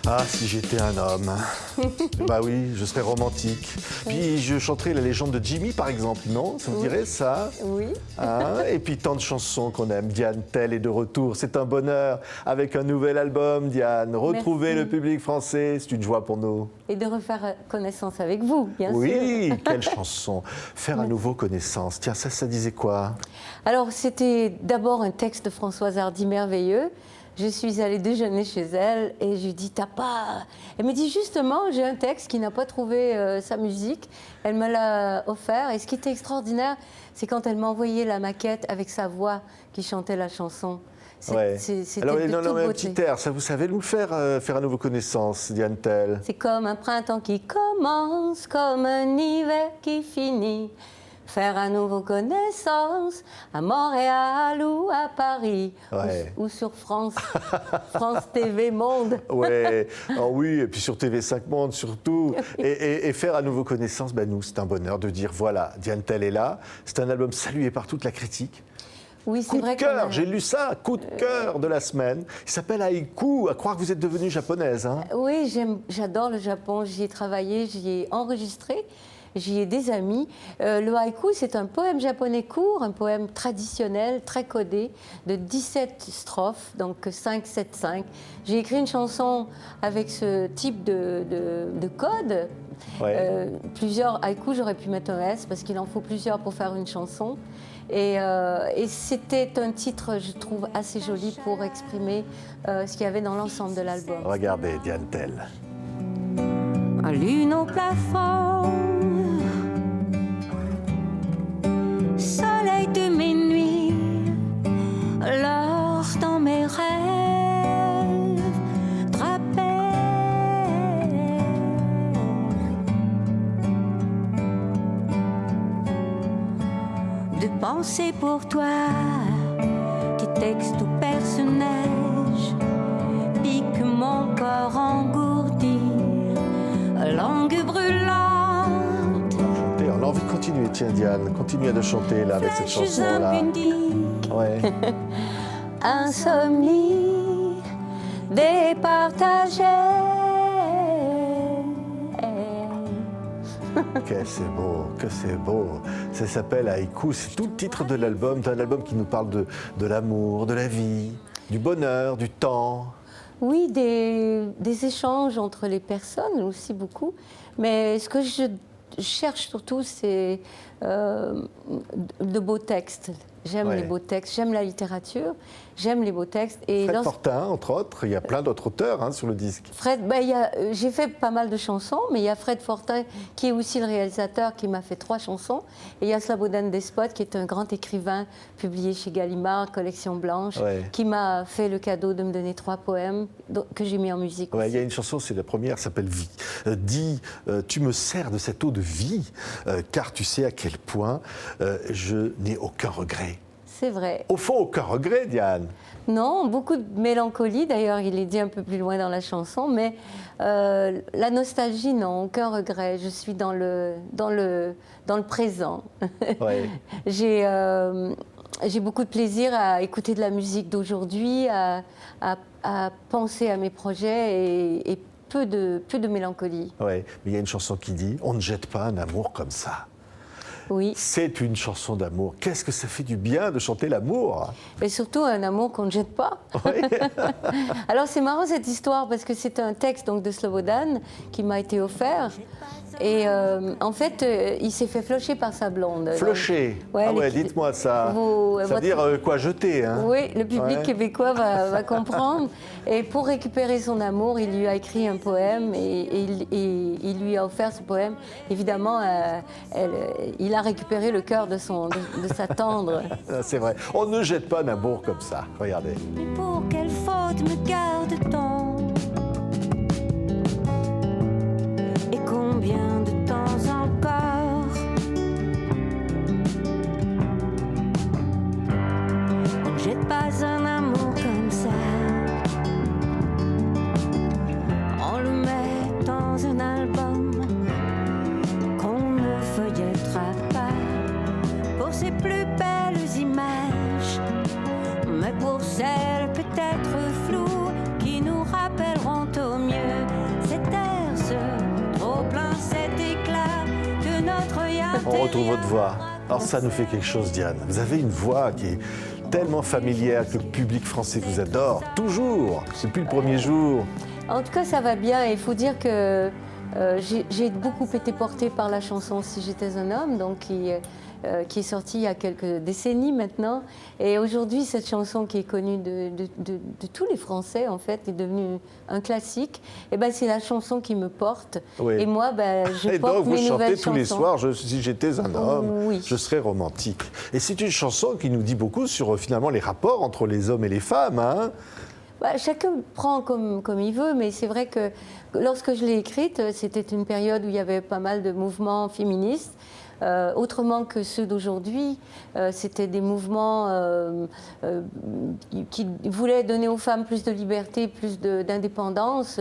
Ah, si j'étais un homme. Bah oui, je serais romantique. Puis je chanterais la légende de Jimmy, par exemple, non? Ça vous dirait ça? Oui. Hein? Et puis tant de chansons qu'on aime. Diane Tell est de retour. C'est un bonheur avec un nouvel album, Diane. Retrouver Merci. le public français, c'est une joie pour nous. Et de refaire connaissance avec vous, bien sûr. Oui, quelle chanson. Faire à nouveau connaissance. Tiens, ça disait quoi? Alors, c'était d'abord un texte de Françoise Hardy merveilleux. Je suis allée déjeuner chez elle et je lui dis, t'as pas... Elle me dit, justement, j'ai un texte qui n'a pas trouvé sa musique. Elle me l'a offert. Et ce qui était extraordinaire, c'est quand elle m'a envoyé la maquette avec sa voix qui chantait la chanson. Ouais. C'était Alors, de non, toute mais un beauté. petit air, ça vous savez nous le faire, faire à nouveau connaissance, Diane Tell. C'est comme un printemps qui commence, comme un hiver qui finit. Faire à nouveau connaissance à Montréal ou à Paris, Ouais. ou sur France TV Monde. Ouais, oh oui, et puis sur TV5 Monde surtout. Et faire à nouveau connaissance, ben nous, c'est un bonheur de dire voilà, Diane Tell est là. C'est un album salué par toute la critique. Oui, c'est Coup de vrai cœur, j'ai lu ça, coup de cœur de la semaine. Il s'appelle Haïku, à croire que vous êtes devenue japonaise. Hein. Oui, j'adore le Japon, j'y ai travaillé, j'y ai enregistré. J'y ai des amis. Le haïku, c'est un poème japonais court, un poème traditionnel, très codé, de 17 strophes, donc 5, 7, 5. J'ai écrit une chanson avec ce type de code. Ouais. Plusieurs haïkus, j'aurais pu mettre un S, parce qu'il en faut plusieurs pour faire une chanson. Et c'était un titre, je trouve, assez joli pour exprimer ce qu'il y avait dans l'ensemble de l'album. Regardez, Diane Tell. En lune au plafond, soleil de mes nuits, l'or dans mes rêves, drapé. De penser pour toi, tes textes ou personnages piquent mon corps engourdi, langue brûlante. Et on a envie de continuer, tiens Diane, continuez de chanter là avec cette Flèches chanson-là. impudiques, Ouais. insomnie départagée. Que c'est beau, que c'est beau. Ça s'appelle Haïku, c'est tout le titre de l'album. C'est un album qui nous parle de l'amour, de la vie, du bonheur, du temps. Oui, des échanges entre les personnes aussi beaucoup. Mais ce que je cherche surtout, c'est de beaux textes. J'aime Ouais. les beaux textes, j'aime la littérature, j'aime les beaux textes. Et Fred Fortin, entre autres, il y a plein d'autres auteurs hein, sur le disque. Fred, j'ai fait pas mal de chansons, mais il y a Fred Fortin qui est aussi le réalisateur qui m'a fait 3 chansons. Et il y a Slobodan Despot qui est un grand écrivain publié chez Gallimard, Collection Blanche, Ouais. qui m'a fait le cadeau de me donner 3 poèmes que j'ai mis en musique. Ouais, il aussi. y a une chanson, c'est la première, s'appelle Vie. Dis, tu me sers de cette eau de vie, car tu sais à quel point je n'ai aucun regret. C'est vrai. Au fond, aucun regret, Diane. Non, beaucoup de mélancolie, d'ailleurs, il est dit un peu plus loin dans la chanson, mais la nostalgie, non, aucun regret. Je suis dans le présent. Ouais. J'ai beaucoup de plaisir à écouter de la musique d'aujourd'hui, à penser à mes projets et peu de mélancolie. Ouais. Mais il y a une chanson qui dit on ne jette pas un amour comme ça. Oui, C'est une chanson d'amour. Qu'est-ce que ça fait du bien de chanter l'amour? et surtout un amour qu'on ne jette pas. Ouais. Alors c'est marrant cette histoire parce que c'est un texte donc, de Slobodan qui m'a été offert. Et en fait, il s'est fait flocher par sa blonde. Flocher. Ouais, ah ouais, les- dites-moi ça. Vos- Ça veut votre- dire quoi jeter, hein? Oui, le public Ouais. québécois va comprendre. Et pour récupérer son amour, il lui a écrit un poème et il lui a offert ce poème. Évidemment, il a récupéré le cœur de sa tendre. Ah, c'est vrai. On ne jette pas un amour comme ça. Regardez. Pour quelle faute me garde-t-on? Et combien de temps encore? On ne jette pas un amour comme ça. On le met dans un album qu'on ne feuillettera pas pour ses plus belles images, mais pour celles peut-être floues qui nous rappelleront au mieux retrouve votre voix. Alors ça nous fait quelque chose, Diane. Vous avez une voix qui est tellement familière que le public français vous adore, toujours, depuis le premier jour. En tout cas, ça va bien. Il faut dire que j'ai beaucoup été portée par la chanson Si j'étais un homme, donc qui est sortie il y a quelques décennies maintenant. Et aujourd'hui, cette chanson qui est connue de tous les Français, en fait, est devenue un classique. Et ben, c'est la chanson qui me porte. Oui. Et moi, je porte mes nouvelles chansons. Et donc, vous chantez tous les soirs, si j'étais un homme, oui, je serais romantique. Et c'est une chanson qui nous dit beaucoup sur, finalement, les rapports entre les hommes et les femmes, hein. Chacun prend comme il veut, mais c'est vrai que lorsque je l'ai écrite, c'était une période où il y avait pas mal de mouvements féministes. Autrement que ceux d'aujourd'hui, c'était des mouvements qui voulaient donner aux femmes plus de liberté, plus d'indépendance.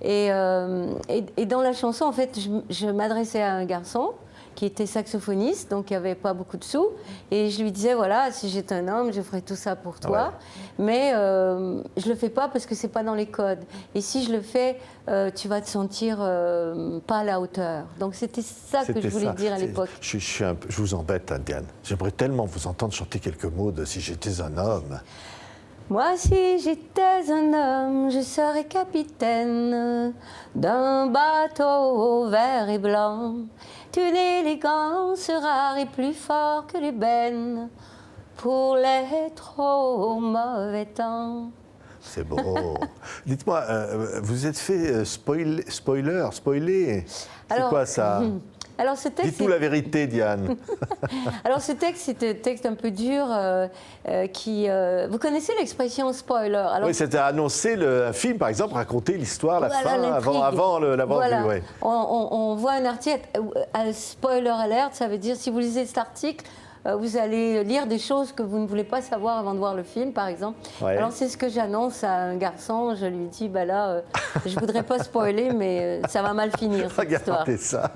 Et dans la chanson, en fait, je m'adressais à un garçon qui était saxophoniste, donc il n'y avait pas beaucoup de sous. Et je lui disais, voilà, si j'étais un homme, je ferais tout ça pour toi. Ouais. Mais je ne le fais pas parce que ce n'est pas dans les codes. Et si je le fais, tu vas te sentir pas à la hauteur. Donc c'était ça que je voulais dire à l'époque. Je vous embête, hein, Diane. J'aimerais tellement vous entendre chanter quelques mots de Si j'étais un homme. Moi, si j'étais un homme, je serais capitaine d'un bateau vert et blanc. D'une élégance rare et plus fort que l'ébène pour les trop mauvais temps. C'est beau. Dites-moi, vous êtes fait spoiler. C'est quoi ça? Alors, ce texte, dites-nous la vérité, Diane. Alors ce texte, c'est un texte un peu dur vous connaissez l'expression spoiler? Alors, oui, c'était annoncer un film, par exemple, raconter l'histoire, la fin, avant l'avoir vu. Ouais. On voit un article, spoiler alert, ça veut dire si vous lisez cet article, vous allez lire des choses que vous ne voulez pas savoir avant de voir le film, par exemple. Ouais. Alors c'est ce que j'annonce à un garçon, je lui dis, je ne voudrais pas spoiler, mais ça va mal finir, cette histoire. Regardez ça.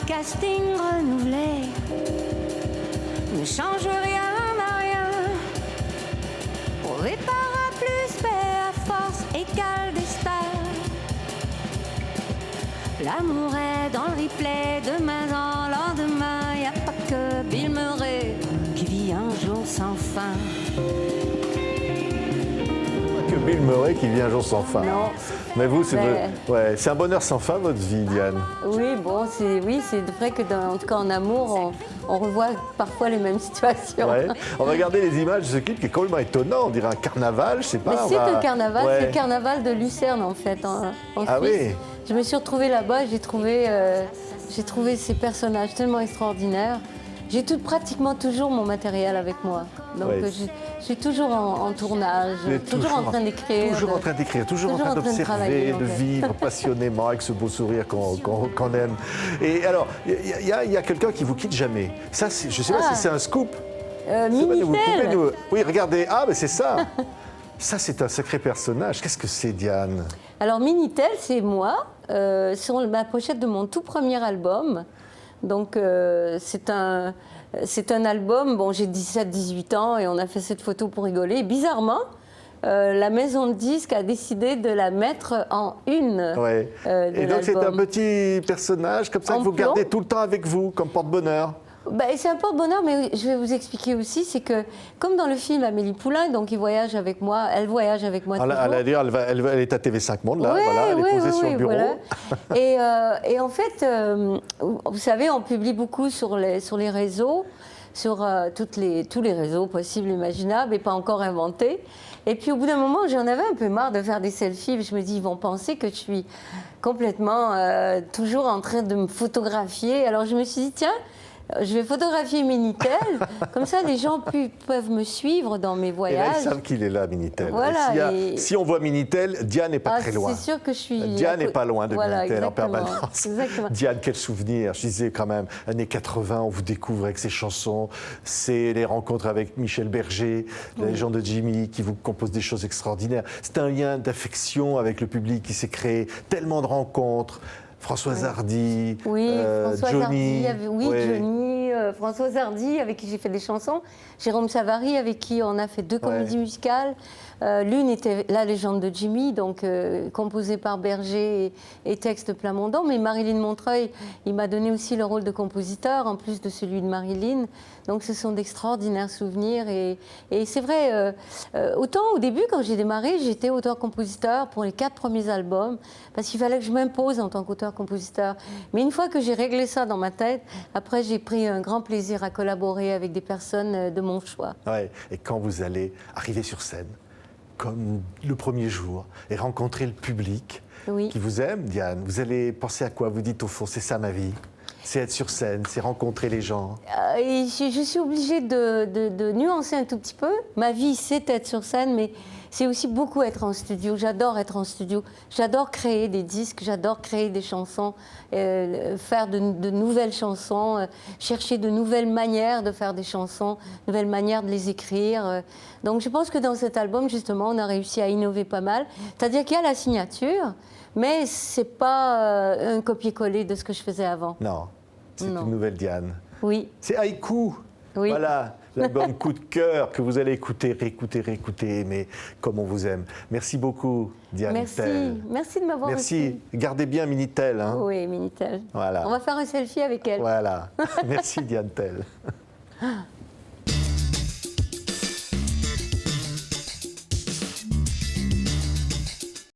Casting renouvelé ne change rien à rien. Prouvé par A plus B à force égale des stars. L'amour est dans le replay, demain en lendemain. Y a pas que Bill Murray qui vit un jour sans fin. Que Bill Murray qui vit un jour sans fin. Non. Mais vous, c'est un bonheur sans fin, votre vie, Diane. Oui, bon, c'est vrai que, en tout cas, en amour, on revoit parfois les mêmes situations. Ouais. On va regarder les images de ce clip qui est complètement étonnant. On dirait un carnaval, je sais pas. Mais c'est un carnaval, c'est le carnaval de Lucerne, en fait, en Suisse. Oui. Je me suis retrouvée là-bas, j'ai trouvé ces personnages tellement extraordinaires. J'ai pratiquement toujours mon matériel avec moi. Donc je suis toujours en tournage, toujours en train d'écrire. Toujours en train d'écrire, toujours en train d'observer, de vivre passionnément avec ce beau sourire qu'on aime. Et alors, il y a quelqu'un qui vous quitte jamais. Ça, je ne sais pas si c'est un scoop. Minitel. Oui, regardez. Ah, mais c'est ça. Ça, c'est un sacré personnage. Qu'est-ce que c'est, Diane? Alors, Minitel, c'est moi, sur ma pochette de mon tout premier album. Donc, c'est un album, bon, j'ai 17-18 ans et on a fait cette photo pour rigoler. Et bizarrement, la maison de disques a décidé de la mettre en une. Ouais. Et donc, c'est un petit personnage comme ça que vous gardez tout le temps avec vous, comme porte-bonheur. C'est un porte-bonheur, mais je vais vous expliquer aussi, c'est que, comme dans le film Amélie Poulain, donc elle voyage avec moi toujours. Elle est à TV5 Monde, là, elle est posée sur le bureau. Voilà. Et en fait, vous savez, on publie beaucoup sur les réseaux, sur tous les réseaux possibles, imaginables, et pas encore inventés. Et puis au bout d'un moment, j'en avais un peu marre de faire des selfies. Je me dis, ils vont penser que je suis complètement toujours en train de me photographier. Alors je me suis dit, tiens, je vais photographier Minitel, comme ça les gens peuvent me suivre dans mes voyages. Et là, ils savent qu'il est là, Minitel. Voilà, si on voit Minitel, Diane n'est pas très loin. C'est sûr que je suis... Diane n'est pas loin de Minitel exactement, en permanence. Exactement. Diane, quel souvenir. Je disais quand même, années 80, on vous découvre avec ses chansons. C'est les rencontres avec Michel Berger, les gens de Jimmy qui vous composent des choses extraordinaires. C'est un lien d'affection avec le public qui s'est créé. Tellement de rencontres. Françoise Hardy, Françoise Johnny. Hardy, Johnny. Françoise Hardy, avec qui j'ai fait des chansons, Jérôme Savary, avec qui on a fait 2 comédies musicales. L'une était La légende de Jimmy, donc composée par Berger et texte Plamondon. Mais Marilyn Montreuil, il m'a donné aussi le rôle de compositeur, en plus de celui de Marilyn. Donc ce sont d'extraordinaires souvenirs. Et c'est vrai, autant au début, quand j'ai démarré, j'étais auteur-compositeur pour les 4 premiers albums, parce qu'il fallait que je m'impose en tant qu'auteur-compositeur. Mais une fois que j'ai réglé ça dans ma tête, après j'ai pris un grand plaisir à collaborer avec des personnes de mon choix. Ouais. Et quand vous allez arriver sur scène, comme le premier jour, et rencontrer le public qui vous aime, Diane, vous allez penser à quoi? Vous dites au fond, c'est ça ma vie, c'est être sur scène, c'est rencontrer les gens. Et je suis obligée de nuancer un tout petit peu. Ma vie, c'est être sur scène, mais c'est aussi beaucoup être en studio. J'adore être en studio. J'adore créer des disques, j'adore créer des chansons, faire de nouvelles chansons, chercher de nouvelles manières de faire des chansons, de nouvelles manières de les écrire. Donc je pense que dans cet album, justement, on a réussi à innover pas mal. C'est-à-dire qu'il y a la signature, mais c'est pas un copier-coller de ce que je faisais avant. Non, c'est une nouvelle Diane. Oui. C'est Haïku. Oui. Voilà, l'album coup de cœur que vous allez écouter, réécouter, mais comme on vous aime. Merci beaucoup, Diane Tell. Merci de m'avoir reçu. Merci. Gardez bien Minitel. Hein. Oui, Minitel. Voilà. On va faire un selfie avec elle. Voilà. Merci, Diane Tell.